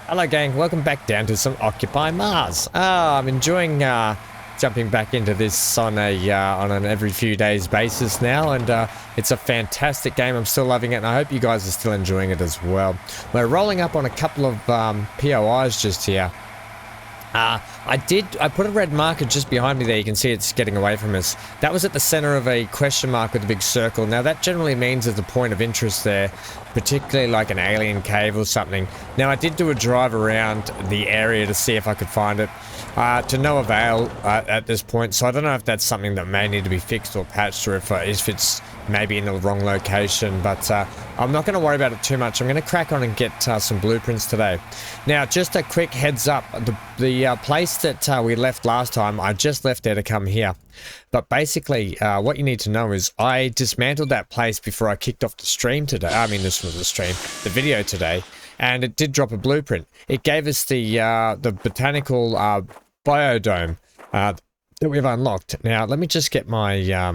Hello gang, welcome back down to some Occupy Mars. I'm enjoying jumping back into this on an every few days basis now, and it's a fantastic game. I'm still loving it, and I hope you guys are still enjoying it as well. We're rolling up on a couple of POIs just here. I put a red marker just behind me there. You can see it's getting away from us. That was at the center of a question mark with a big circle. Now that generally means there's a point of interest there, particularly like an alien cave or something. Now I did do a drive around the area to see if I could find it, to no avail at this point. So I don't know if that's something that may need to be fixed or patched, or if it's maybe in the wrong location, but I'm not going to worry about it too much. I'm going to crack on and get some blueprints today. Now, just a quick heads up, the place that we left last time, I just left there to come here. But basically, what you need to know is I dismantled that place before I kicked off the stream today. I mean, this was the stream, the video today, and it did drop a blueprint. It gave us the botanical biodome that we've unlocked. Now, let me just get my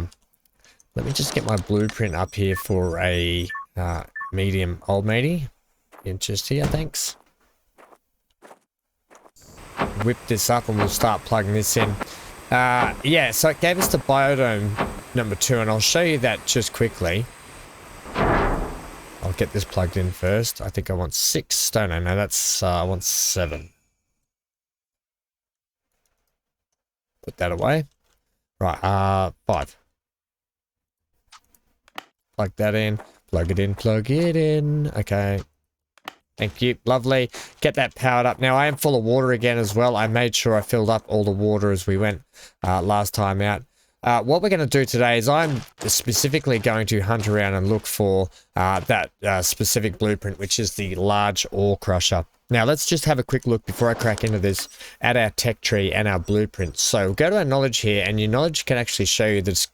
blueprint up here for a medium old matey. Just here, thanks. Whip this up and we'll start plugging this in. Yeah, so it gave us the biodome number 2, and I'll show you that just quickly. I'll get this plugged in first. I think I want 6. Don't know. No, that's I want 7. Put that away. Right, 5. Plug that in. Plug it in. Plug it in. Okay. Thank you. Lovely. Get that powered up. Now, I am full of water again as well. I made sure I filled up all the water as we went last time out. What we're going to do today is I'm specifically going to hunt around and look for that specific blueprint, which is the large ore crusher. Now, let's just have a quick look before I crack into this at our tech tree and our blueprints. So, go to our knowledge here, and your knowledge can actually show you the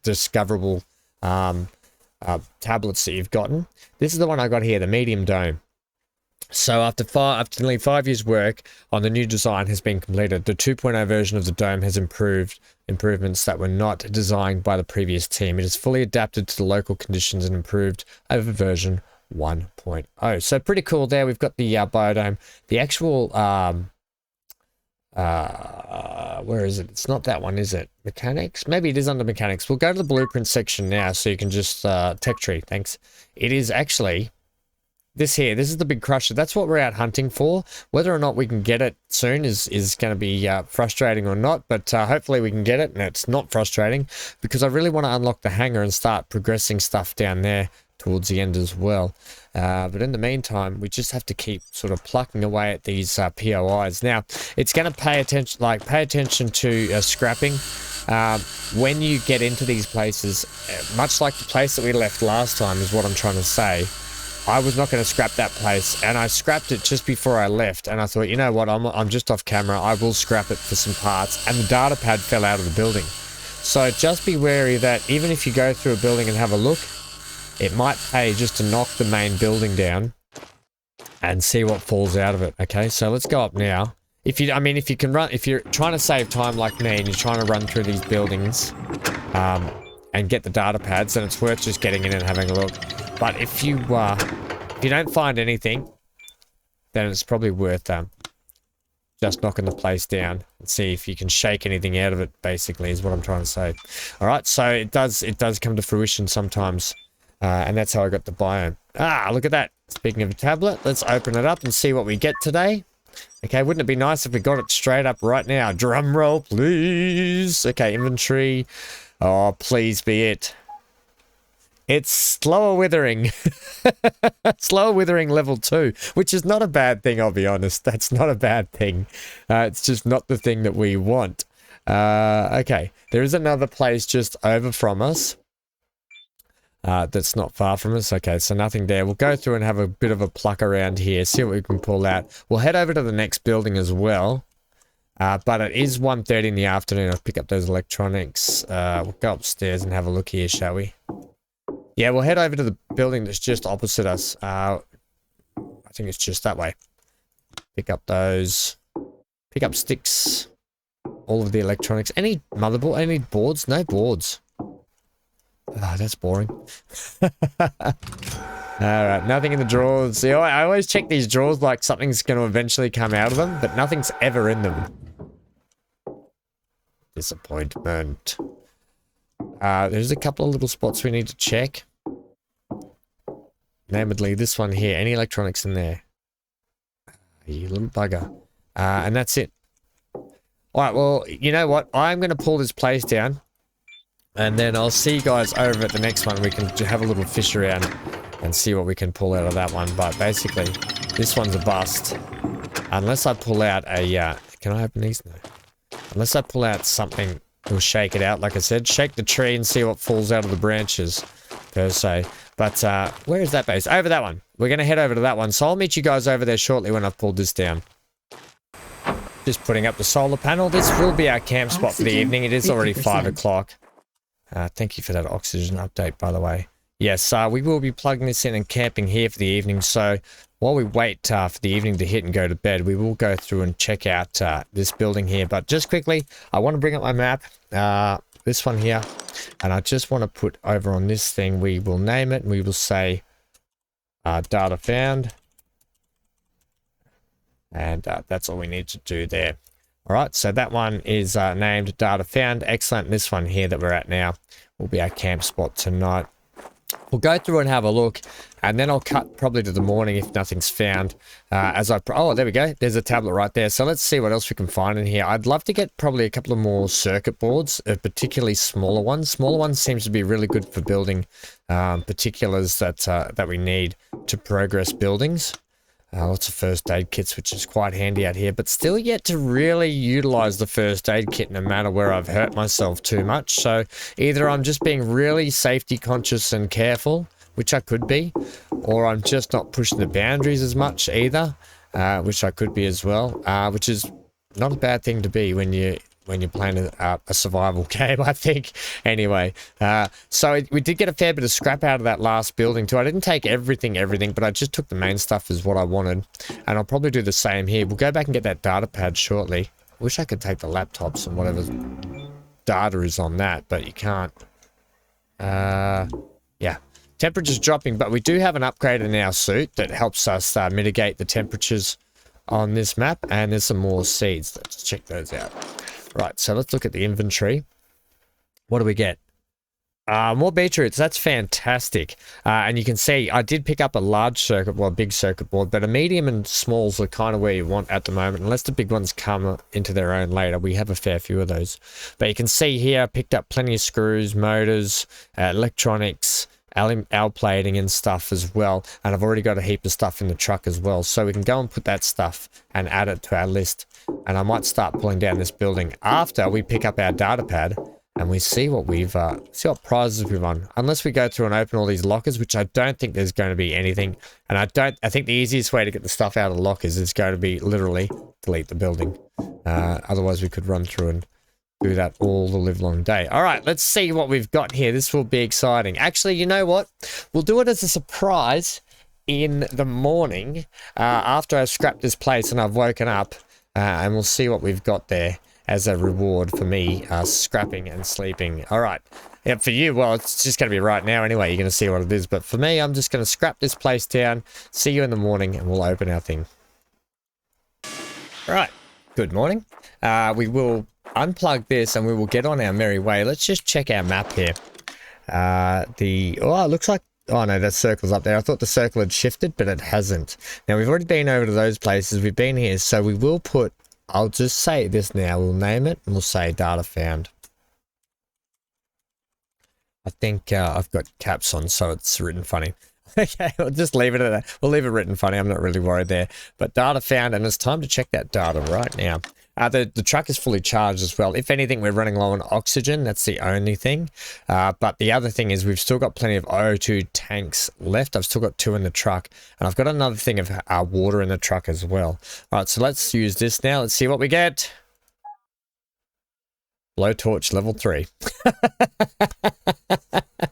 discoverable tablets that you've gotten. This is the one I got here, the medium dome. So after nearly 5 years' work on the new design has been completed, the 2.0 version of the dome has improvements that were not designed by the previous team. It is fully adapted to the local conditions and improved over version 1.0. So pretty cool there. We've got the biodome. The actual where is it? It's not that one, is it? Mechanics? Maybe it is under mechanics. We'll go to the blueprint section now, so you can just tech tree. Thanks. It is actually this here. This is the big crusher. That's what we're out hunting for. Whether or not we can get it soon is going to be frustrating or not, but hopefully we can get it, and it's not frustrating because I really want to unlock the hangar and start progressing stuff down there towards the end as well. But in the meantime, we just have to keep sort of plucking away at these POIs. Now, it's going to pay attention to scrapping. When you get into these places, much like the place that we left last time is what I'm trying to say. I was not going to scrap that place, and I scrapped it just before I left, and I thought, you know what, I'm just off camera, I will scrap it for some parts, and the data pad fell out of the building. So just be wary that even if you go through a building and have a look, it might pay just to knock the main building down and see what falls out of it. Okay, so let's go up now. If you're trying to save time like me and you're trying to run through these buildings and get the data pads, then it's worth just getting in and having a look. But if you don't find anything, then it's probably worth just knocking the place down and see if you can shake anything out of it, basically, is what I'm trying to say. All right, so it does come to fruition sometimes. And that's how I got the biome. Look at that. Speaking of a tablet, let's open it up and see what we get today. Okay, wouldn't it be nice if we got it straight up right now? Drum roll, please. Okay, inventory. Oh, please be it. It's slower withering. Slower withering level 2, which is not a bad thing, I'll be honest. That's not a bad thing. It's just not the thing that we want. Okay, there is another place just over from us. That's not far from us. Okay, so nothing there. We'll go through and have a bit of a pluck around here, see what we can pull out. We'll head over to the next building as well. But it is 1:30 in the afternoon. I'll pick up those electronics. We'll go upstairs and have a look here, shall we? Yeah, we'll head over to the building that's just opposite us. I think it's just that way. Pick up those. Pick up sticks. All of the electronics. Any motherboard? Any boards? No boards. Oh, that's boring. Alright, nothing in the drawers. See, I always check these drawers like something's going to eventually come out of them, but nothing's ever in them. Disappointment. There's a couple of little spots we need to check. Namely, this one here. Any electronics in there? You little bugger. And that's it. Alright, well, you know what? I'm going to pull this place down. And then I'll see you guys over at the next one. We can have a little fish around and see what we can pull out of that one. But basically, this one's a bust. Unless I pull out a... can I open these? No. Unless I pull out something, we'll shake it out. Like I said, shake the tree and see what falls out of the branches, per se. But where is that base? Over that one. We're going to head over to that one. So I'll meet you guys over there shortly when I've pulled this down. Just putting up the solar panel. This will be our camp spot for the evening. It is already 5 o'clock. Thank you for that oxygen update, by the way. Yes, we will be plugging this in and camping here for the evening. So while we wait for the evening to hit and go to bed, we will go through and check out this building here. But just quickly, I want to bring up my map, this one here. And I just want to put over on this thing, we will name it and we will say data found. And that's all we need to do there. All right, so that one is named data found. Excellent. This one here that we're at now will be our camp spot tonight. We'll go through and have a look, and then I'll cut probably to the morning if nothing's found. Oh, there we go. There's a tablet right there. So let's see what else we can find in here. I'd love to get probably a couple of more circuit boards, particularly smaller ones. Smaller ones seems to be really good for building particulars that we need to progress buildings. Lots of first aid kits, which is quite handy out here, but still yet to really utilize the first aid kit no matter where I've hurt myself too much. So either I'm just being really safety conscious and careful, which I could be, or I'm just not pushing the boundaries as much either, which I could be as well, which is not a bad thing to be when you're playing a survival game, I think. Anyway, so we did get a fair bit of scrap out of that last building too. I didn't take everything, but I just took the main stuff as what I wanted. And I'll probably do the same here. We'll go back and get that data pad shortly. Wish I could take the laptops and whatever data is on that, but you can't. Yeah. Temperature's dropping, but we do have an upgrade in our suit that helps us mitigate the temperatures on this map. And there's some more seeds. Let's check those out. Right, so let's look at the inventory. What do we get? More beetroots. That's fantastic. And you can see I did pick up a large circuit board, big circuit board, but a medium and smalls are kind of where you want at the moment. Unless the big ones come into their own later. We have a fair few of those. But you can see here, I picked up plenty of screws, motors, electronics, L plating and stuff as well. And I've already got a heap of stuff in the truck as well. So we can go and put that stuff and add it to our list. And I might start pulling down this building after we pick up our data pad and we see what we've see what prizes we've won. Unless we go through and open all these lockers, which I don't think there's going to be anything. And I think the easiest way to get the stuff out of the lockers is going to be literally delete the building. Otherwise we could run through and do that all the live long day. All right, let's see what we've got here. This will be exciting. Actually, you know what? We'll do it as a surprise in the morning after I've scrapped this place and I've woken up. And we'll see what we've got there as a reward for me scrapping and sleeping. All right. Yeah, for you, well, it's just going to be right now anyway. You're going to see what it is. But for me, I'm just going to scrap this place down. See you in the morning and we'll open our thing. All right. Good morning. We will unplug this and we will get on our merry way. Let's just check our map here. It looks like... Oh no, that circle's up there. I thought the circle had shifted, but it hasn't. Now, we've already been over to those places. We've been here, so we will put... I'll just say this now. We'll name it, and we'll say data found. I think I've got caps on, so it's written funny. Okay, we'll just leave it at that. We'll leave it written funny. I'm not really worried there. But data found, and it's time to check that data right now. The truck is fully charged as well. If anything, we're running low on oxygen. That's the only thing. But the other thing is we've still got plenty of O2 tanks left. I've still got 2 in the truck. And I've got another thing of water in the truck as well. All right, so let's use this now. Let's see what we get. Blowtorch level 3.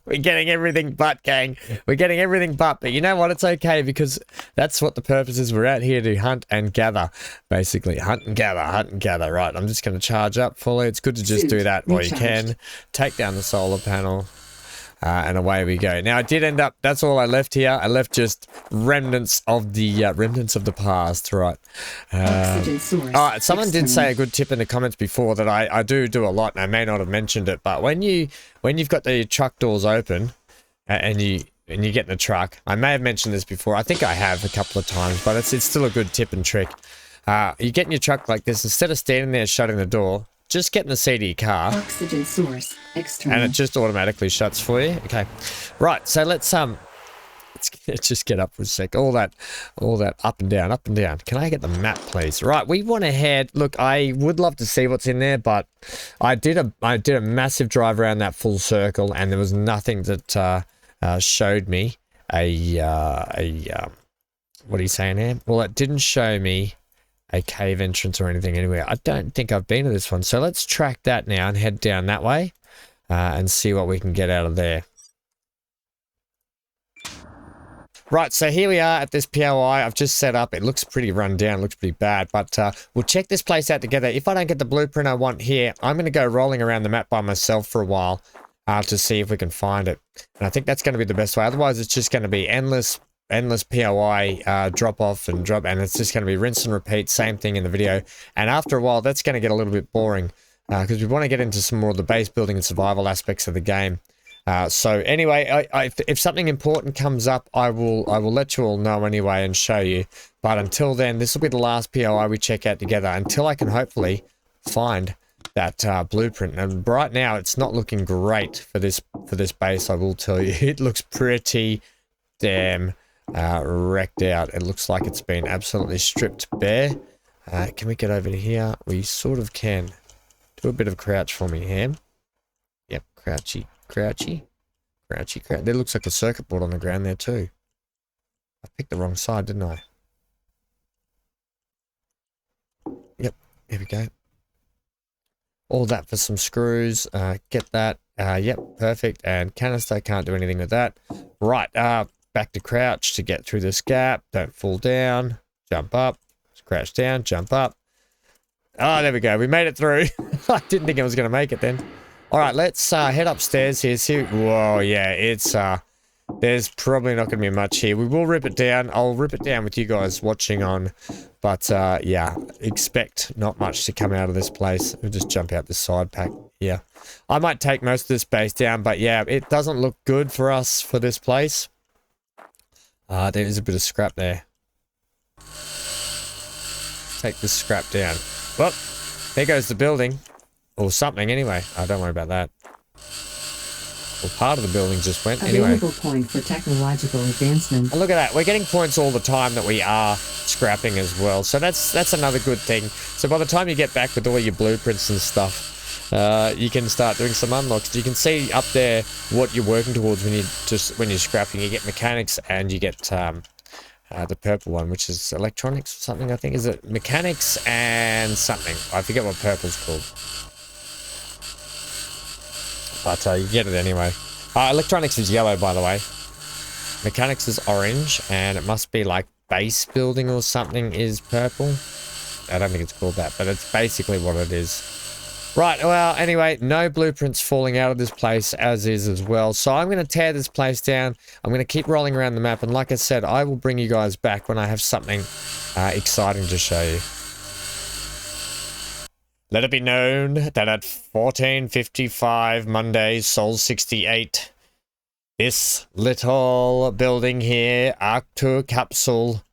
We're getting everything but, gang. We're getting everything but you know what? It's okay because that's what the purpose is. We're out here to hunt and gather, basically. Hunt and gather. Right, I'm just going to charge up fully. It's good to just do that while you can. Take down the solar panel. And away we go. Now I did end up, that's all I left here. I left just remnants of the past, right? Someone did say a good tip in the comments before that I do a lot, and I may not have mentioned it, but when you've got the truck doors open and you get in the truck, I may have mentioned this before. I think I have a couple of times, but it's still a good tip and trick. You get in your truck like this, instead of standing there shutting the door, just get in the seat of your car. Oxygen source external. And it just automatically shuts for you. Okay. Right, so let's just get up for a sec. All that up and down, up and down. Can I get the map, please? Right, we went ahead. Look, I would love to see what's in there, but I did a massive drive around that full circle, and there was nothing that showed me what are you saying here? Well, it didn't show me a cave entrance or anything anywhere. I don't think I've been to this one. So let's track that now and head down that way and see what we can get out of there. Right, so here we are at this POI. I've just set up. It looks pretty run down, looks pretty bad, but we'll check this place out together. If I don't get the blueprint I want here, I'm going to go rolling around the map by myself for a while to see if we can find it. And I think that's going to be the best way. Otherwise, it's just going to be endless POI drop off and drop, and it's just going to be rinse and repeat, same thing in the video. And after a while, that's going to get a little bit boring because we want to get into some more of the base building and survival aspects of the game. So anyway, if something important comes up, I will let you all know anyway and show you. But until then, this will be the last POI we check out together until I can hopefully find that blueprint. And right now, it's not looking great for this base. I will tell you, it looks pretty damn wrecked out. It looks like it's been absolutely stripped bare. Can we get over to here? We sort of can. Do a bit of crouch for me, Ham. Yep, crouchy. Crouchy. There looks like a circuit board on the ground there too. I picked the wrong side, didn't I? Yep, here we go. All that for some screws. Get that. Yep, perfect. And canister, can't do anything with that. Right, back to crouch to get through this gap. Don't fall down. Jump up. Crouch down, jump up. Oh, there we go. We made it through. I didn't think I was going to make it then. All right, let's head upstairs here. See, whoa, yeah, it's there's probably not going to be much here. We will rip it down. I'll rip it down with you guys watching on, but yeah, expect not much to come out of this place. We'll just jump out this side pack. Yeah, I might take most of this base down, but yeah, it doesn't look good for us for this place. There is a bit of scrap there. Take this scrap down. Well, there goes the building. Or something, anyway. Oh, don't worry about that. Well, part of the building just went, anyway. Available point for technological advancement. And look at that. We're getting points all the time that we are scrapping as well. So that's another good thing. So by the time you get back with all your blueprints and stuff, you can start doing some unlocks. You can see up there what you're working towards when you're scrapping. You get mechanics and you get the purple one, which is electronics or something, I think. Is it mechanics and something? I forget what purple's called. But you get it anyway. Electronics is yellow, by the way. Mechanics is orange, and it must be like base building or something is purple. I don't think it's called that, but it's basically what it is. Right, well, anyway, no blueprints falling out of this place as is as well. So I'm going to tear this place down. I'm going to keep rolling around the map, and like I said, I will bring you guys back when I have something exciting to show you. Let it be known that at 14:55 Monday, Sol 68, this little building here, Arctur capsule,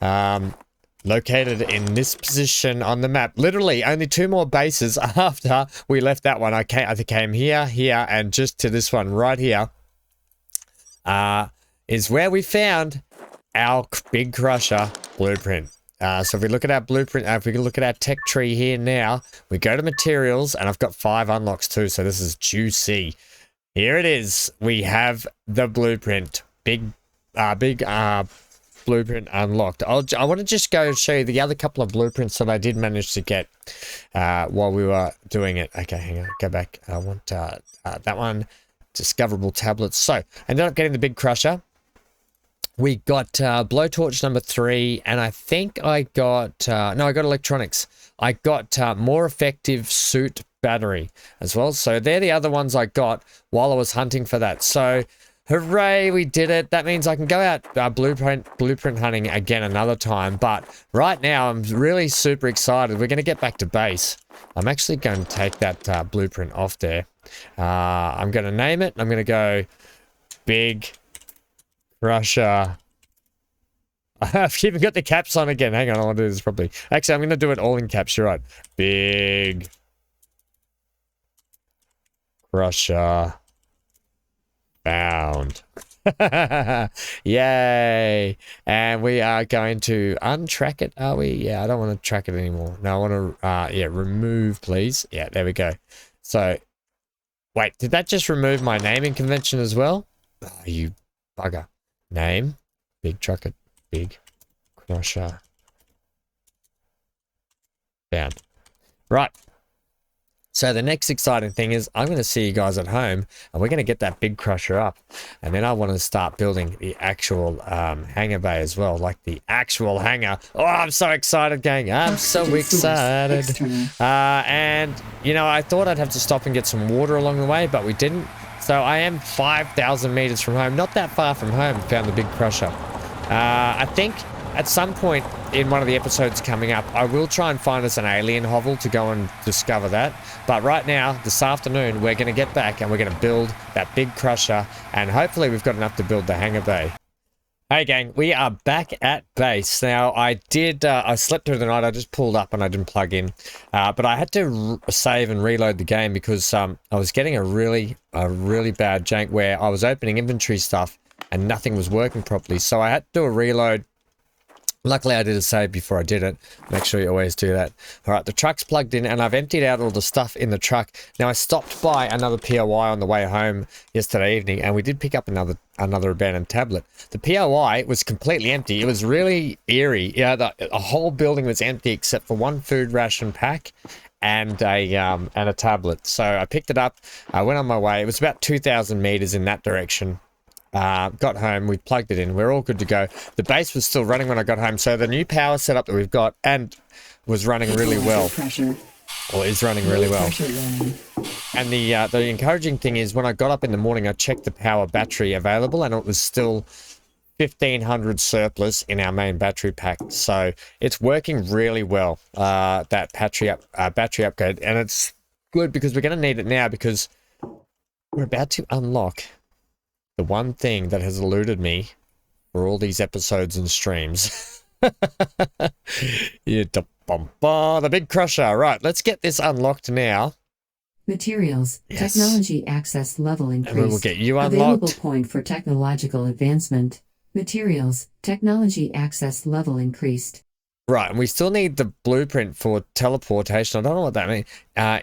located in this position on the map. Literally, only 2 more bases after we left that one. I came here, and just to this one right here, is where we found our big crusher blueprint. So if we look at our blueprint, if we look at our tech tree here now, we go to materials, and I've got 5 unlocks too, so this is juicy. Here it is. We have the blueprint. Big blueprint unlocked. I want to just go show you the other couple of blueprints that I did manage to get while we were doing it. Okay, hang on. Go back. I want that one. Discoverable tablets. So I ended up getting the big crusher. We got blowtorch number 3, and I think I got... no, I got electronics. I got more effective suit battery as well. So they're the other ones I got while I was hunting for that. So hooray, we did it. That means I can go out blueprint hunting again another time. But right now, I'm really super excited. We're going to get back to base. I'm actually going to take that blueprint off there. I'm going to name it. I'm going to go Big Crusher. I've even got the caps on again. Hang on, I want to do this properly. Actually, I'm going to do it all in caps. You're right. Big Crusher found. Yay. And we are going to untrack it, are we? Yeah, I don't want to track it anymore. No, I want to, yeah, remove, please. Yeah, there we go. So, wait, did that just remove my naming convention as well? Oh, you bugger. Name, Big Trucker, Big Crusher found. Right. So the next exciting thing is I'm going to see you guys at home and we're going to get that Big Crusher up. And then I want to start building the actual hangar bay as well, like the actual hangar. Oh, I'm so excited, gang. I'm so excited. And, you know, I thought I'd have to stop and get some water along the way, but we didn't. So I am 5,000 meters from home, not that far from home, found the Big Crusher. I think at some point in one of the episodes coming up, I will try and find us an alien hovel to go and discover that. But right now, this afternoon, we're going to get back and we're going to build that Big Crusher. And hopefully we've got enough to build the hangar bay. Hey gang, we are back at base. Now, I slept through the night. I just pulled up and I didn't plug in. But I had to save and reload the game because I was getting a really bad jank where I was opening inventory stuff and nothing was working properly. So I had to do a reload. Luckily, I did a save before I did it. Make sure you always do that. All right, the truck's plugged in and I've emptied out all the stuff in the truck. Now, I stopped by another POI on the way home yesterday evening and we did pick up another abandoned tablet. The POI was completely empty. It was really eerie. Yeah, the whole building was empty except for one food ration pack and a tablet. So I picked it up. I went on my way. It was about 2,000 meters in that direction. Got home, we plugged it in, we're all good to go. The base was still running when I got home, so the new power setup that we've got and was running really well. Or is running really well. And the encouraging thing is when I got up in the morning, I checked the power battery available and it was still 1,500 surplus in our main battery pack. So it's working really well, that battery upgrade. And it's good because we're going to need it now because we're about to unlock the one thing that has eluded me for all these episodes and streams. The Big Crusher. Right, let's get this unlocked now. Materials. Yes. Technology access level increased. And we will get you unlocked. Available point for technological advancement. Materials. Technology access level increased. Right, and we still need the blueprint for teleportation. I don't know what that means.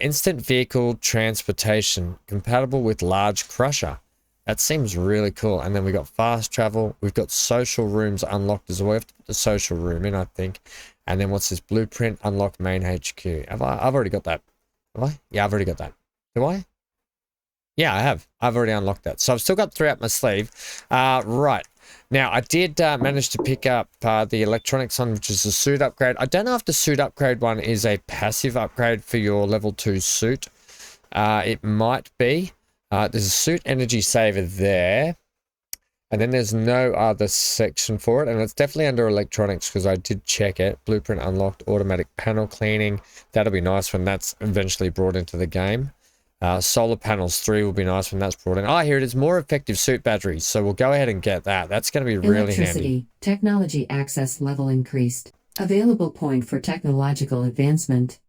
Instant vehicle transportation. Compatible with large crusher. That seems really cool. And then we got fast travel. We've got social rooms unlocked as well. We have to put the social room in, I think. And then what's this? Blueprint unlock main HQ. I've already got that. Have I? Yeah, I've already got that. Do I? Yeah, I have. I've already unlocked that. So I've still got 3 up my sleeve. Right. Now, I did manage to pick up the electronics one, which is the suit upgrade. I don't know if the suit upgrade one is a passive upgrade for your level 2 suit. It might be. There's a suit energy saver there. And then there's no other section for it. And it's definitely under electronics because I did check it. Blueprint unlocked, automatic panel cleaning. That'll be nice when that's eventually brought into the game. Solar panels 3 will be nice when that's brought in. Here it is. More effective suit batteries. So we'll go ahead and get that. That's going to be really handy. Technology access level increased. Available point for technological advancement.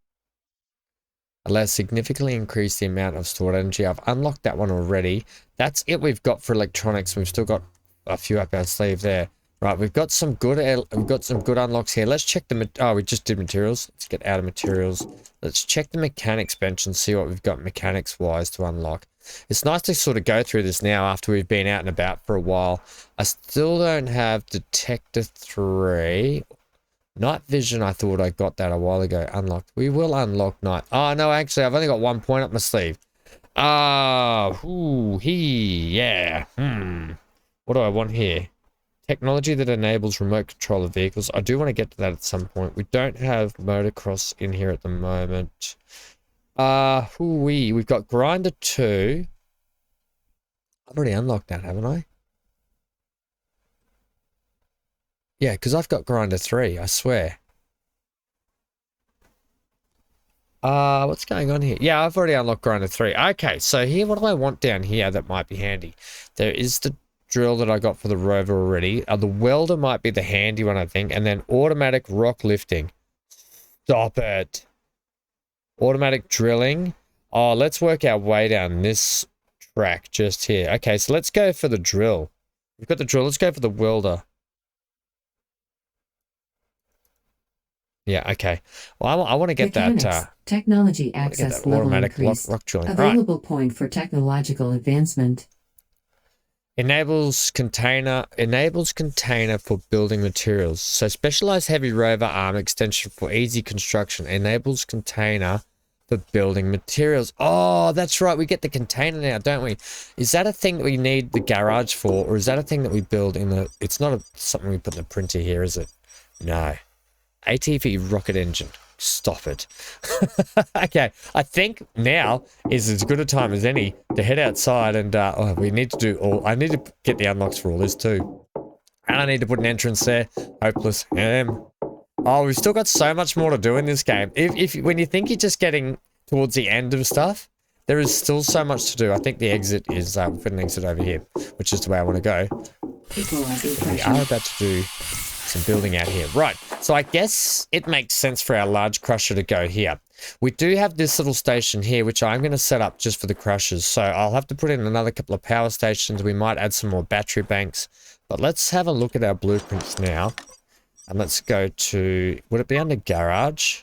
Allows significantly increase the amount of stored energy. I've unlocked that one already. That's it we've got for electronics. We've still got a few up our sleeve there. Right, we've got some good unlocks here. Let's check the we just did materials. Let's get out of materials. Let's check the mechanics bench and see what we've got mechanics wise to unlock. It's nice to sort of go through this now after we've been out and about for a while. I still don't have detector 3. Night vision, I thought I got that a while ago. Unlocked. We will unlock night. Oh, no, actually, I've only got 1 point up my sleeve. Yeah. What do I want here? Technology that enables remote control of vehicles. I do want to get to that at some point. We don't have motocross in here at the moment. We've got grinder 2. I've already unlocked that, haven't I? Yeah, because I've got grinder 3, I swear. What's going on here? Yeah, I've already unlocked grinder 3. Okay, so here, what do I want down here that might be handy? There is the drill that I got for the rover already. The welder might be the handy one, I think. And then automatic rock lifting. Stop it. Automatic drilling. Oh, let's work our way down this track just here. Okay, so let's go for the drill. We've got the drill. Let's go for the welder. Yeah, okay. Well, I want to get Mechanics, that technology access level automatic increase. rock drilling. Available point for technological advancement. Enables container for building materials. So specialized heavy rover arm extension for easy construction. Enables container for building materials. Oh, that's right. We get the container now, don't we? Is that a thing that we need the garage for, or is that a thing that we build in the... It's not something we put in the printer here, is it? No. ATV rocket engine. Stop it. Okay, I think now is as good a time as any to head outside and we need to do all... I need to get the unlocks for all this too. And I need to put an entrance there. Hopeless. Oh, we've still got so much more to do in this game. When you think you're just getting towards the end of stuff, there is still so much to do. I think the exit is... we've got an exit over here, which is the way I want to go. We are about to do some building out here. Right, so I guess it makes sense for our large crusher to go here. We do have this little station here, which I'm going to set up just for the crushers. So I'll have to put in another couple of power stations. We might add some more battery banks. But let's have a look at our blueprints now. And let's go to... Would it be under garage?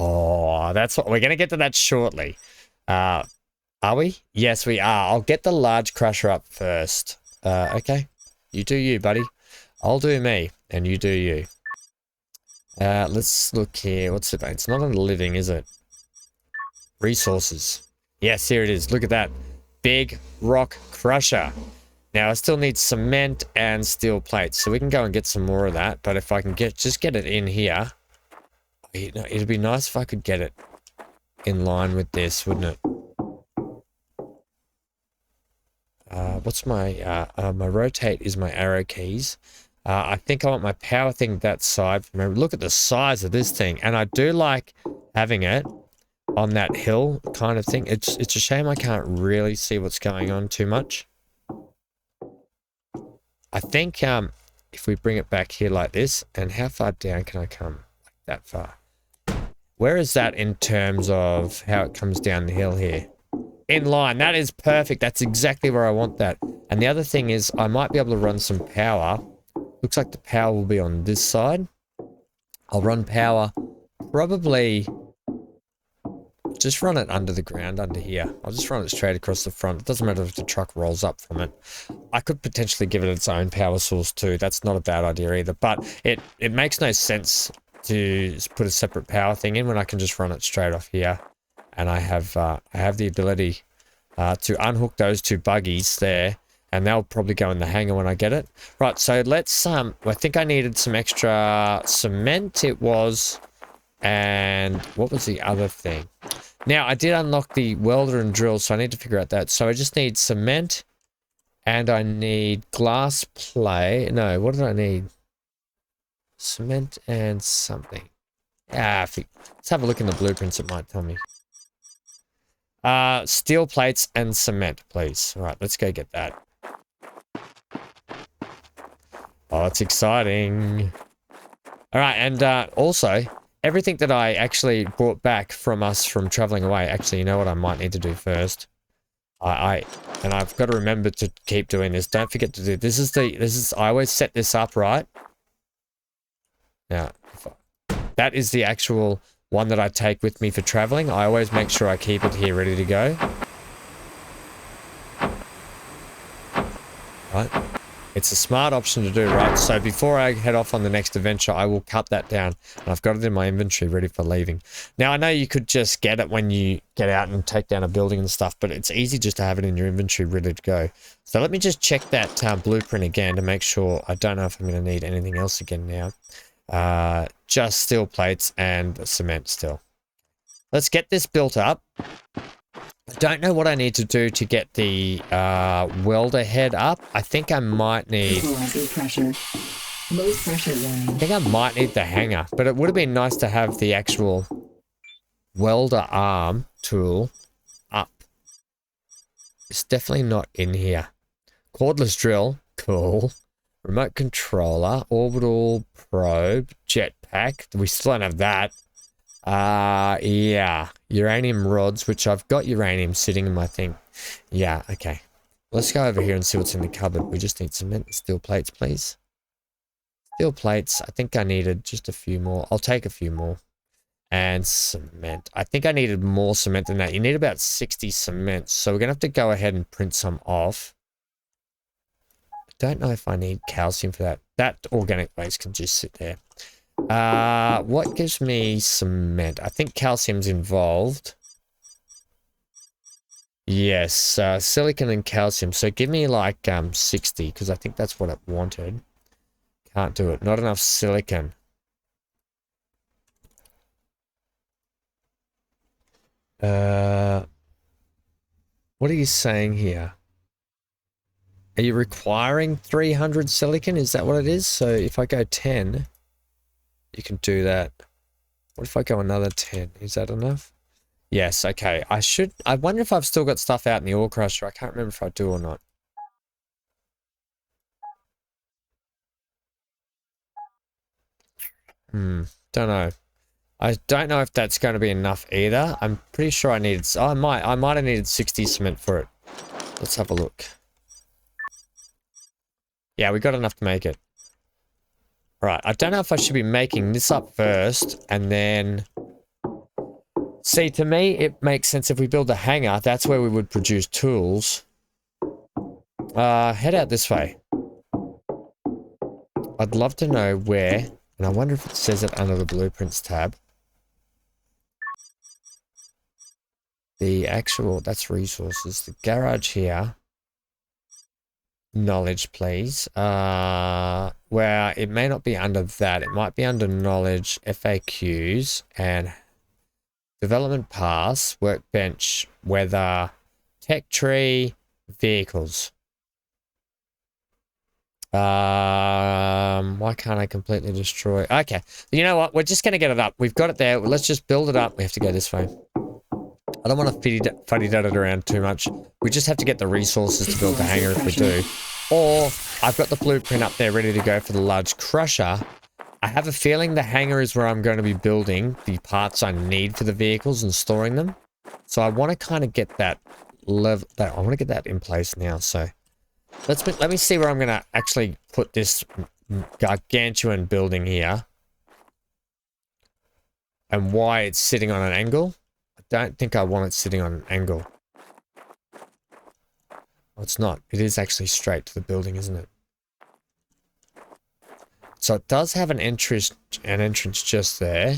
Oh, that's what... We're going to get to that shortly. Are we? Yes, we are. I'll get the large crusher up first. Okay. You do you, buddy. I'll do me, and you do you. Let's look here. What's it? It's not under living, is it? Resources. Yes, here it is. Look at that. Big rock crusher. Now, I still need cement and steel plates, so we can go and get some more of that. But if I can just get it in here, it'd be nice if I could get it in line with this, wouldn't it? What's my... my rotate is my arrow keys. I think I want my power thing that side. Remember, look at the size of this thing. And I do like having it on that hill kind of thing. It's a shame I can't really see what's going on too much. I think if we bring it back here like this, and how far down can I come? Like that far. Where is that in terms of how it comes down the hill here? In line. That is perfect. That's exactly where I want that. And the other thing is I might be able to run some power. Looks like the power will be on this side. I'll run power probably... Just run it under the ground, under here. I'll just run it straight across the front. It doesn't matter if the truck rolls up from it. I could potentially give it its own power source too. That's not a bad idea either. But it makes no sense to put a separate power thing in when I can just run it straight off here. And I have the ability to unhook those two buggies there. And they'll probably go in the hangar when I get it. Right, so let's... I think I needed some extra cement. It was... And what was the other thing? Now, I did unlock the welder and drill, so I need to figure out that. So I just need cement, and I need glass plate. No, what did I need? Cement and something. Let's have a look in the blueprints, it might tell me. Steel plates and cement, please. All right, let's go get that. Oh, it's exciting. All right, and also... Everything that I actually brought back from us from traveling away. Actually, you know what I might need to do first? And I've got to remember to keep doing this. Don't forget to do this. I always set this up, right? Now, that is the actual one that I take with me for traveling. I always make sure I keep it here ready to go. Right? It's a smart option to do, right? So before I head off on the next adventure, I will cut that down. And I've got it in my inventory ready for leaving. Now, I know you could just get it when you get out and take down a building and stuff, but it's easy just to have it in your inventory ready to go. So let me just check that blueprint again to make sure. I don't know if I'm going to need anything else again now. Just steel plates and cement still. Let's get this built up. I don't know what I need to do to get the welder head up. I think I might need... pressure. Low pressure line. I think I might need the hanger, but it would have been nice to have the actual welder arm tool up. It's definitely not in here. Cordless drill, cool. Remote controller, orbital probe, jetpack. We still don't have that. Yeah. Uranium rods, which I've got uranium sitting in my thing. Yeah, okay. Let's go over here and see what's in the cupboard. We just need cement and steel plates, please. Steel plates. I think I needed just a few more. I'll take a few more. And cement. I think I needed more cement than that. You need about 60 cement. So we're going to have to go ahead and print some off. I don't know if I need calcium for that. That organic waste can just sit there. What gives me cement? I think calcium's involved. Yes, silicon and calcium. So give me like 60, because I think that's what it wanted. Can't do it. Not enough silicon. What are you saying here? Are you requiring 300 silicon? Is that what it is? So if I go 10, you can do that. What if I go another 10? Is that enough? Yes, okay. I wonder if I've still got stuff out in the ore crusher. I can't remember if I do or not. Don't know. I don't know if that's going to be enough either. I'm pretty sure I needed... Oh, I might have needed 60 cement for it. Let's have a look. Yeah, we got enough to make it. Right, I don't know if I should be making this up first and then... See, to me, it makes sense if we build a hangar. That's where we would produce tools. Head out this way. I'd love to know where... And I wonder if it says it under the blueprints tab. The actual, that's resources. The garage here. Knowledge, please. Well, it may not be under that. It might be under knowledge, FAQs, and development paths, workbench, weather, tech tree, vehicles. Why can't I completely destroy? Okay, you know what? We're just going to get it up. We've got it there. Let's just build it up. We have to go this way. I don't want to fuddy-duddy it around too much. We just have to get the resources to build the hangar if we do. Or I've got the blueprint up there ready to go for the large crusher. I have a feeling the hangar is where I'm going to be building the parts I need for the vehicles and storing them. So I want to kind of get that level. I want to get that in place now. So let me see where I'm going to actually put this gargantuan building here. And why it's sitting on an angle. I don't think I want it sitting on an angle. Oh, it's not. It is actually straight to the building, isn't it? So it does have an entrance just there.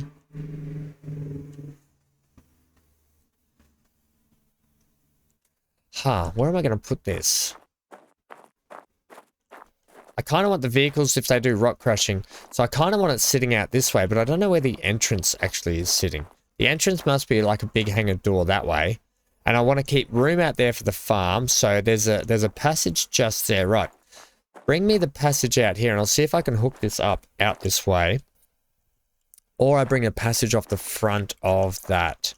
Where am I going to put this? I kind of want the vehicles if they do rock crushing. So I kind of want it sitting out this way, but I don't know where the entrance actually is sitting. The entrance must be like a big hangar door that way. And I want to keep room out there for the farm. So there's a passage just there. Right. Bring me the passage out here and I'll see if I can hook this up out this way. Or I bring a passage off the front of that.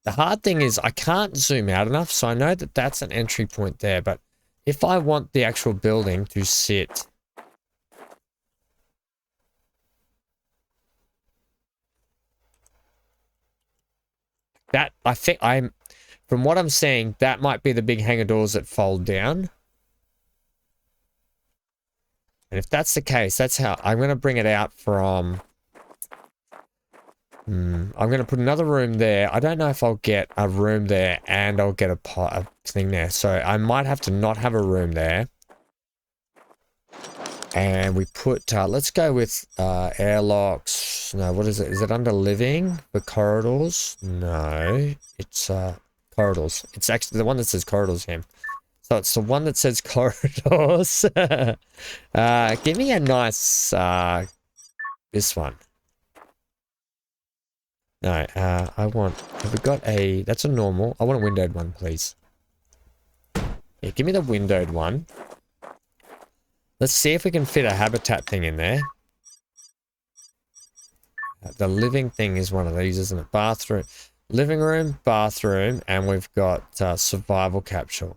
The hard thing is I can't zoom out enough. So I know that that's an entry point there. But if I want the actual building to sit... That, I think from what I'm seeing, that might be the big hangar doors that fold down. And if that's the case, that's how I'm going to bring it out from... I'm going to put another room there. I don't know if I'll get a room there and I'll get a thing there. So I might have to not have a room there. And we put, let's go with airlocks. No, what is it? Is it under living? The corridors? No, it's corridors. It's actually the one that says corridors here. So it's the one that says corridors. Give me a nice, this one. No, have we got a, that's a normal. I want a windowed one, please. Yeah, give me the windowed one. Let's see if we can fit a habitat thing in there. The living thing is one of these, isn't it? Bathroom, living room, bathroom, and we've got survival capsule.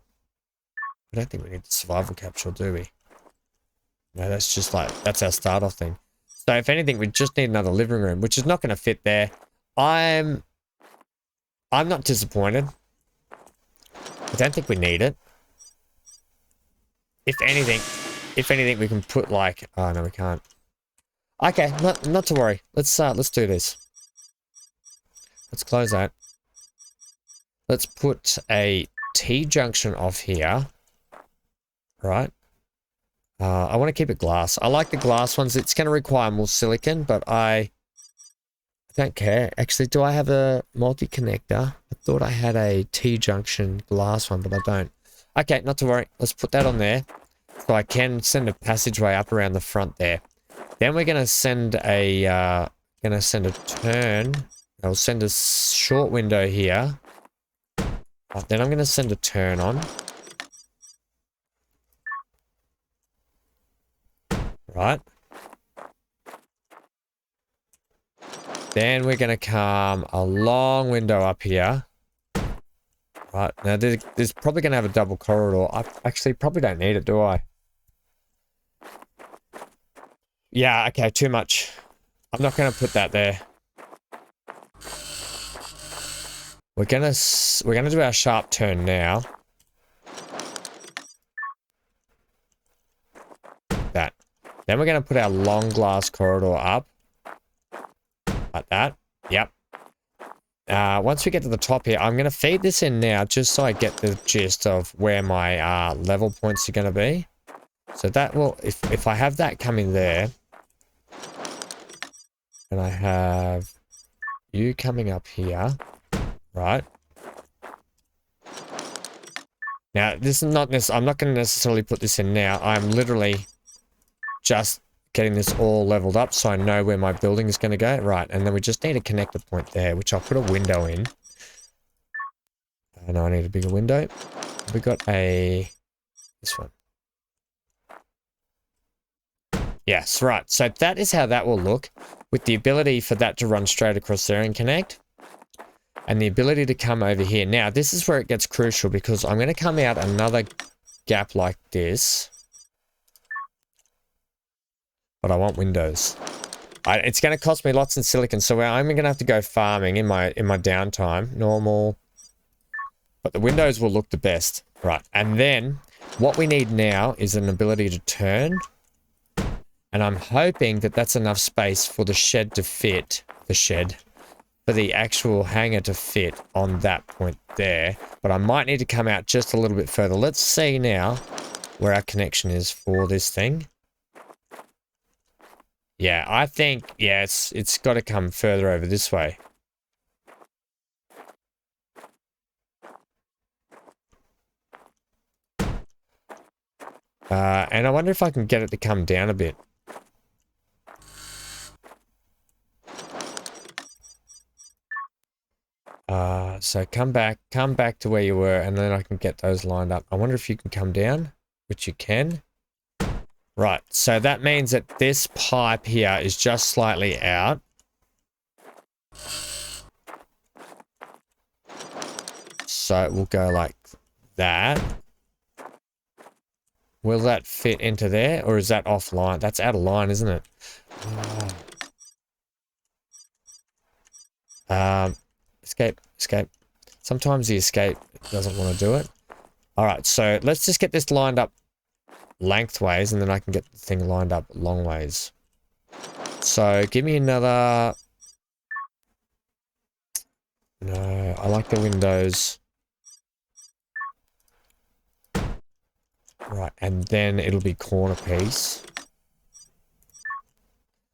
I don't think we need the survival capsule, do we? No, that's just like, that's our start off thing. So if anything, we just need another living room, which is not going to fit there. I'm not disappointed. I don't think we need it. If anything, we can put like, oh no, we can't. Okay, not to worry. Let's do this. Let's close that. Let's put a T-junction off here. Right. I want to keep it glass. I like the glass ones. It's going to require more silicon, but I don't care. Actually, do I have a multi-connector? I thought I had a T-junction glass one, but I don't. Okay, not to worry. Let's put that on there. So I can send a passageway up around the front there. Then we're going to send a turn. I'll send a short window here. Then I'm going to send a turn on. Right. Then we're going to come a long window up here. Right. Now, there's probably going to have a double corridor. I actually probably don't need it, do I? Yeah, okay, too much. I'm not going to put that there. We're going to do our sharp turn now. That. Then we're going to put our long glass corridor up. Like that. Yep. Once we get to the top here, I'm going to feed this in now just so I get the gist of where my level points are going to be. So that will, if I have that coming there, and I have you coming up here, right? Now, this is not necessarily, I'm not going to necessarily put this in now. I'm literally just getting this all leveled up so I know where my building is going to go. Right, and then we just need a connector point there, which I'll put a window in. I know I need a bigger window. We got this one. Yes, right. So that is how that will look, with the ability for that to run straight across there and connect. And the ability to come over here. Now, this is where it gets crucial, because I'm going to come out another gap like this. But I want windows. It's going to cost me lots in silicon, so I'm going to have to go farming in my downtime. Normal. But the windows will look the best. Right, and then what we need now is an ability to turn. And I'm hoping that that's enough space for the shed to fit. For the actual hangar to fit on that point there. But I might need to come out just a little bit further. Let's see now where our connection is for this thing. Yeah, I think, yeah, it's got to come further over this way. And I wonder if I can get it to come down a bit. So come back to where you were, and then I can get those lined up. I wonder if you can come down, which you can. Right, so that means that this pipe here is just slightly out. So it will go like that. Will that fit into there, or is that offline? That's out of line, isn't it? Escape. Sometimes the escape doesn't want to do it. All right, so let's just get this lined up lengthways, and then I can get the thing lined up long ways. So give me another. No, I like the windows. Right, and then it'll be corner piece.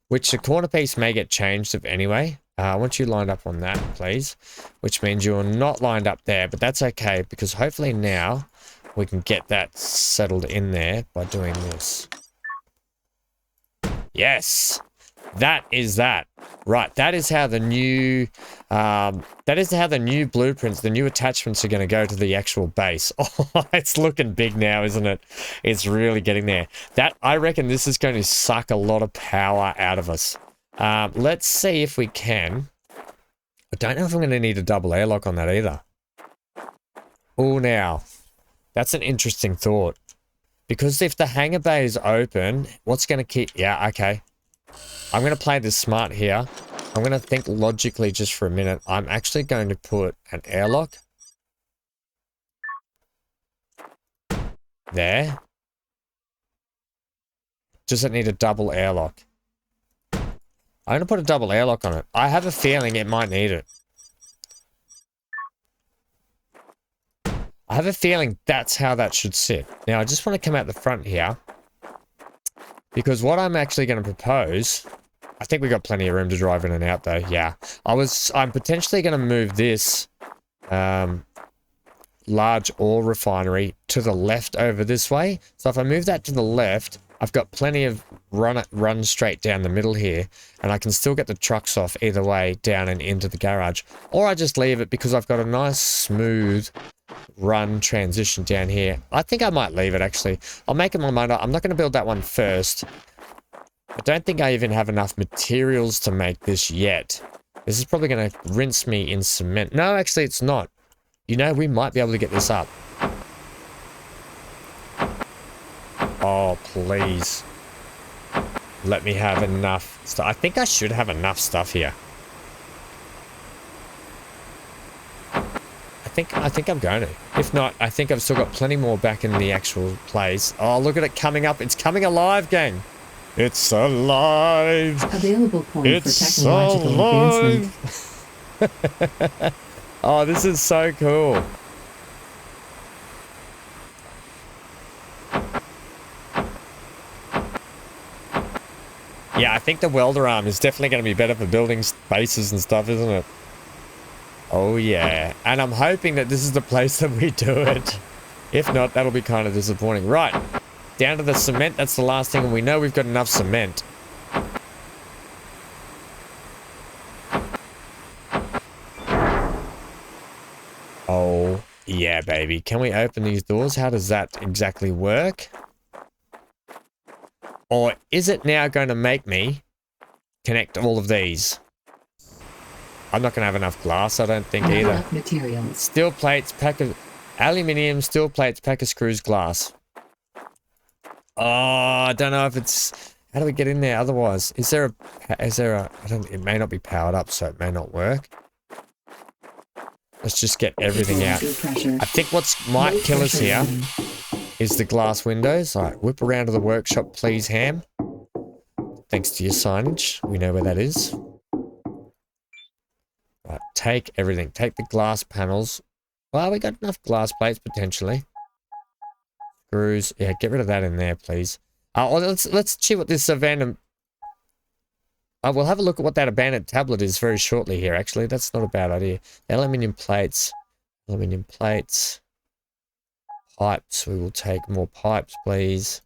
Which the corner piece may get changed of anyway. I want you lined up on that, please. Which means you're not lined up there, but that's okay, because hopefully now we can get that settled in there by doing this. Yes! That is that. Right, that is how the new blueprints, the new attachments are going to go to the actual base. Oh, it's looking big now, isn't it? It's really getting there. I reckon this is going to suck a lot of power out of us. Let's see if we can. I don't know if I'm going to need a double airlock on that either. Oh, now, that's an interesting thought. Because if the hangar bay is open, what's going to keep... Yeah, okay. I'm going to play this smart here. I'm going to think logically just for a minute. I'm actually going to put an airlock. There. Does it need a double airlock? I'm going to put a double airlock on it. I have a feeling it might need it. I have a feeling that's how that should sit. Now, I just want to come out the front here. Because what I'm actually going to propose... I think we got plenty of room to drive in and out, though. Yeah. I'm potentially going to move this large ore refinery to the left over this way. So if I move that to the left, I've got plenty of run straight down the middle here. And I can still get the trucks off either way down and into the garage. Or I just leave it because I've got a nice smooth... run transition down here. I think I might leave it actually. I'll make it my mind up. I'm not going to build that one first. I don't think I even have enough materials to make this yet. This is probably going to rinse me in cement. No, actually it's not. You know, we might be able to get this up. Oh, please. Let me have enough stuff. I think I should have enough stuff here. I think I'm going to. If not, I think I've still got plenty more back in the actual place. Oh, look at it coming up. It's coming alive, gang. It's alive. Available point for technological advancement. Oh, this is so cool. Yeah, I think the welder arm is definitely going to be better for building bases and stuff, isn't it? Oh yeah, and I'm hoping that this is the place that we do it. If not, that'll be kind of disappointing. Right, down to the cement, that's the last thing, and we know we've got enough cement. Oh yeah, baby. Can we open these doors? How does that exactly work? Or is it now going to make me connect all of these? I'm not going to have enough glass, I don't think either. Materials. Steel plates, pack of aluminium, steel plates, pack of screws, glass. Oh, I don't know if it's... How do we get in there otherwise? Is there a... I don't... It may not be powered up, so it may not work. Let's just get everything out. I think what's might kill us here is the glass windows. All right, whip around to the workshop, please, Ham. Thanks to your signage. We know where that is. Right, take everything. Take the glass panels. Well, we got enough glass plates, potentially. Screws. Yeah, get rid of that in there, please. Let's see what this abandoned... we'll have a look at what that abandoned tablet is very shortly here, actually. That's not a bad idea. Aluminium plates. Aluminium plates. Pipes. We will take more pipes, please.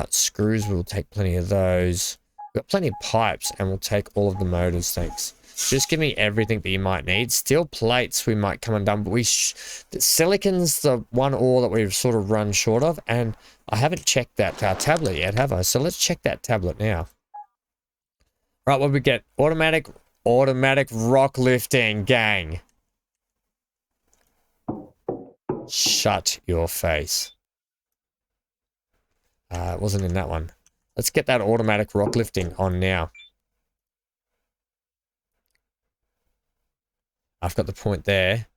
Screws. We will take plenty of those. We've got plenty of pipes, and we'll take all of the motors, thanks. Just give me everything that you might need. Steel plates we might come undone, but the silicon's the one ore that we've sort of run short of, and I haven't checked that tablet yet, have I? So let's check that tablet now. Right, what we get? Automatic rock lifting, gang. Shut your face. It wasn't in that one. Let's get that automatic rock lifting on now. I've got the point there.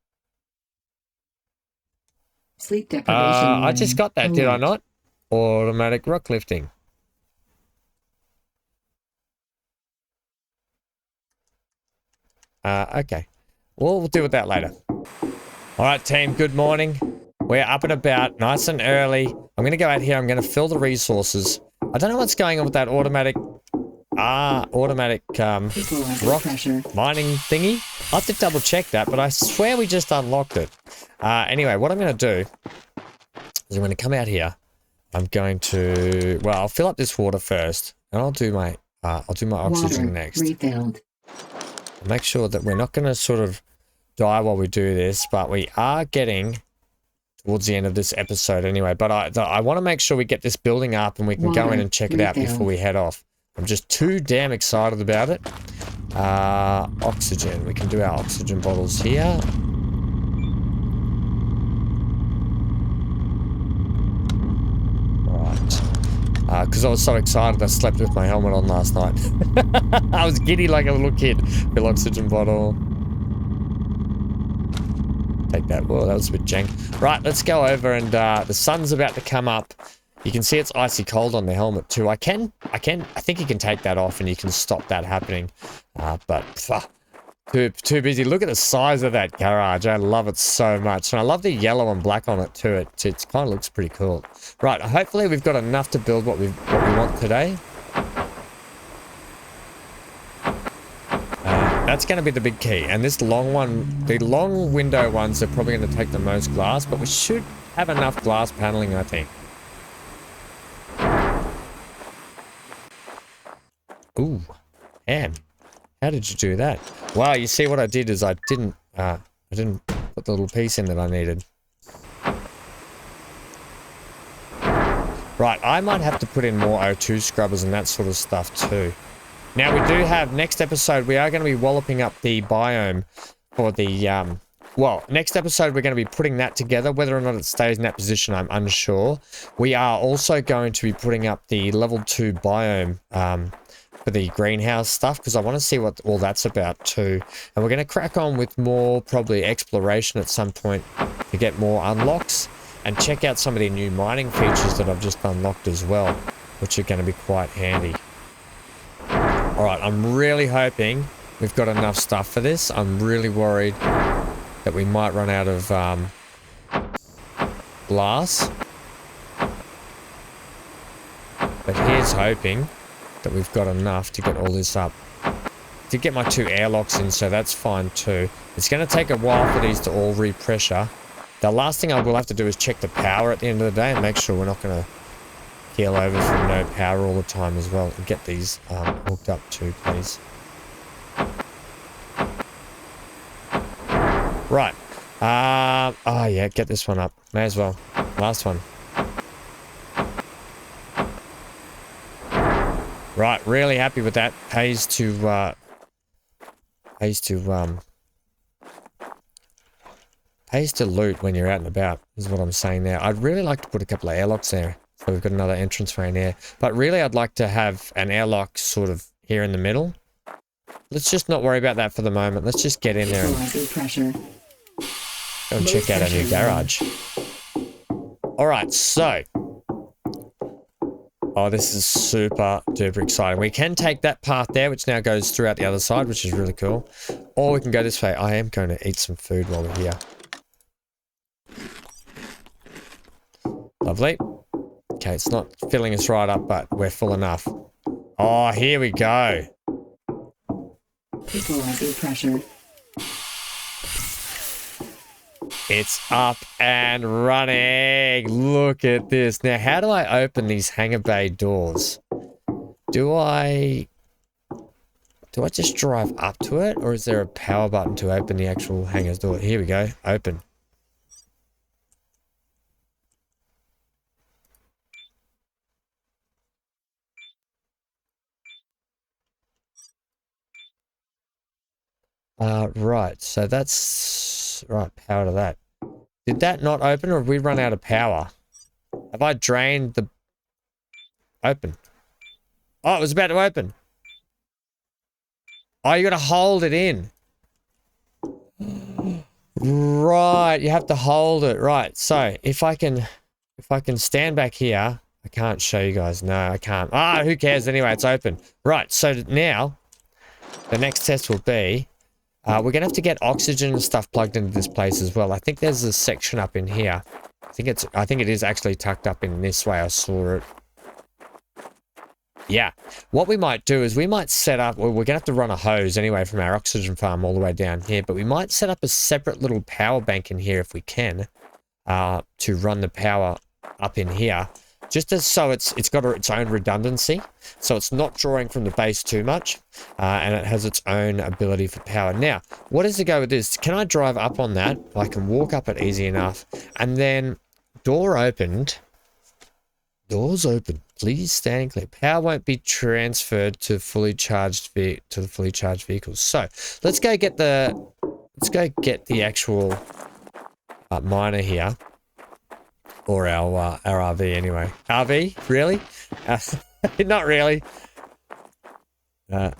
Sleep deprivation. I just got that, did I not? Automatic rock lifting. Okay. We'll deal with that later. All right, team, good morning. We're up and about, nice and early. I'm going to go out here. I'm going to fill the resources. I don't know what's going on with that automatic rock mining thingy. I'll have to double check that, but I swear we just unlocked it. Anyway, what I'm going to do is I'm going to come out here. I'm going to, well, I'll fill up this water first, and I'll do my I'll do my oxygen next. Refilled. Make sure that we're not going to sort of die while we do this, but we are getting towards the end of this episode anyway. But I want to make sure we get this building up and we can go in and check it out before we head off. I'm just too damn excited about it. Oxygen. We can do our oxygen bottles here. Because I was so excited I slept with my helmet on last night. I was giddy like a little kid. Fill oxygen bottle. Take that. Whoa, that was a bit jank. Right, let's go over and the sun's about to come up. You can see it's icy cold on the helmet too. I think you can take that off and you can stop that happening. But too busy. Look at the size of that garage. I love it so much. And I love the yellow and black on it too. It kind of looks pretty cool. Right, hopefully we've got enough to build what we want today. That's going to be the big key. And this long one, the long window ones are probably going to take the most glass, but we should have enough glass paneling, I think. Ooh, man. How did you do that? Wow, you see what I did is I didn't put the little piece in that I needed. Right, I might have to put in more O2 scrubbers and that sort of stuff too. Now we do have, next episode, we are going to be walloping up the biome for the, well, next episode we're going to be putting that together. Whether or not it stays in that position, I'm unsure. We are also going to be putting up the level 2 biome, for the greenhouse stuff, because I want to see what all that's about too. And we're going to crack on with more probably exploration at some point to get more unlocks and check out some of the new mining features that I've just unlocked as well, which are going to be quite handy. All right, I'm really hoping we've got enough stuff for this. I'm really worried that we might run out of glass. But here's hoping that we've got enough to get all this up. Did get my 2 airlocks in, so that's fine too. It's going to take a while for these to all repressure. The last thing I will have to do is check the power at the end of the day and make sure we're not going to keel over from no power all the time as well. And get these hooked up too, please. Right. Oh yeah, get this one up. May as well. Last one. Right, really happy with that. Pays to loot when you're out and about, is what I'm saying now. I'd really like to put a couple of airlocks there, so we've got another entrance way in there. But really, I'd like to have an airlock sort of here in the middle. Let's just not worry about that for the moment. Let's just get in there and go and check out our new garage. All right, so. Oh, this is super duper exciting. We can take that path there, which now goes throughout the other side, which is really cool. Or we can go this way. I am going to eat some food while we're here. Lovely. Okay, it's not filling us right up, but we're full enough. Oh, here we go. Equalizer pressure. It's up and running. Look at this. Now, how do I open these hangar bay doors? Do I just drive up to it, or is there a power button to open the actual hangar's door? Here we go. Open. Right. So that's right. Power to that. Did that not open, or have we run out of power? Have I drained the... Open. Oh, it was about to open. Oh, you gotta hold it in. Right, you have to hold it. Right, so if I can stand back here, I can't show you guys. No, I can't. Ah, who cares anyway? It's open. Right, so now the next test will be we're going to have to get oxygen and stuff plugged into this place as well. I think there's a section up in here. I think it is actually tucked up in this way. I saw it. Yeah. What we might do is we might set up, well, we're going to have to run a hose anyway from our oxygen farm all the way down here, but we might set up a separate little power bank in here if we can, to run the power up in here. just as so it's got its own redundancy, so it's not drawing from the base too much, and it has its own ability for power. Now, what is the go with this? Can I drive up on that? I can walk up it easy enough, and then door opened. Doors open. Please stand clear. Power won't be transferred to the fully charged vehicles. So let's go get the actual miner here, or our RV anyway. RV, really? Not really. Oh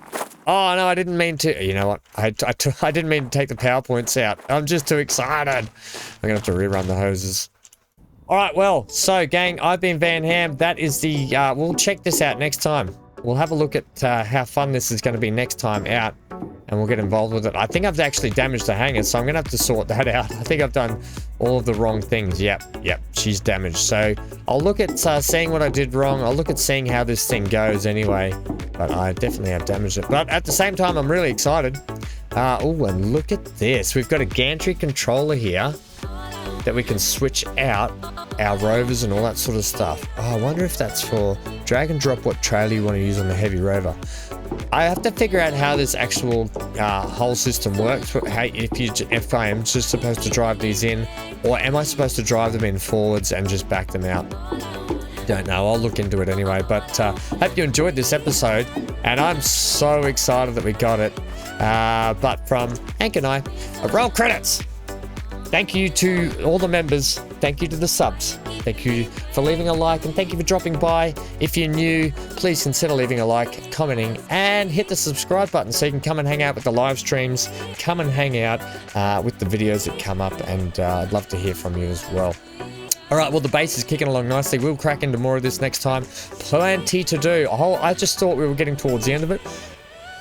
no, I didn't mean to. You know what? I didn't mean to take the PowerPoints out. I'm just too excited. I'm gonna have to rerun the hoses. Alright, well, so gang, I've been Van Ham. That is the, we'll check this out next time. We'll have a look at how fun this is going to be next time out, and we'll get involved with it. I think I've actually damaged the hanger, so I'm going to have to sort that out. I think I've done all of the wrong things. Yep, she's damaged. So I'll look at seeing what I did wrong. I'll look at seeing how this thing goes anyway, but I definitely have damaged it. But at the same time, I'm really excited. Oh, and look at this. We've got a gantry controller here that we can switch out our rovers and all that sort of stuff. Oh, I wonder if that's for drag and drop what trailer you want to use on the heavy rover. I have to figure out how this actual whole system works. If I am just supposed to drive these in, or am I supposed to drive them in forwards and just back them out? Don't know. I'll look into it anyway. But hope you enjoyed this episode, and I'm so excited that we got it. But from Hank and I, roll credits. Thank you to all the members. Thank you to the subs. Thank you for leaving a like, and thank you for dropping by. If you're new, please consider leaving a like, commenting, and hit the subscribe button so you can come and hang out with the live streams. Come and hang out with the videos that come up, and I'd love to hear from you as well. All right, well, the base is kicking along nicely. We'll crack into more of this next time. Plenty to do. I just thought we were getting towards the end of it.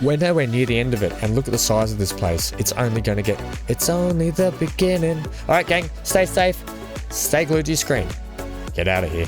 We're nowhere near the end of it, and look at the size of this place. It's only the beginning. All right, gang, stay safe, stay glued to your screen. Get out of here.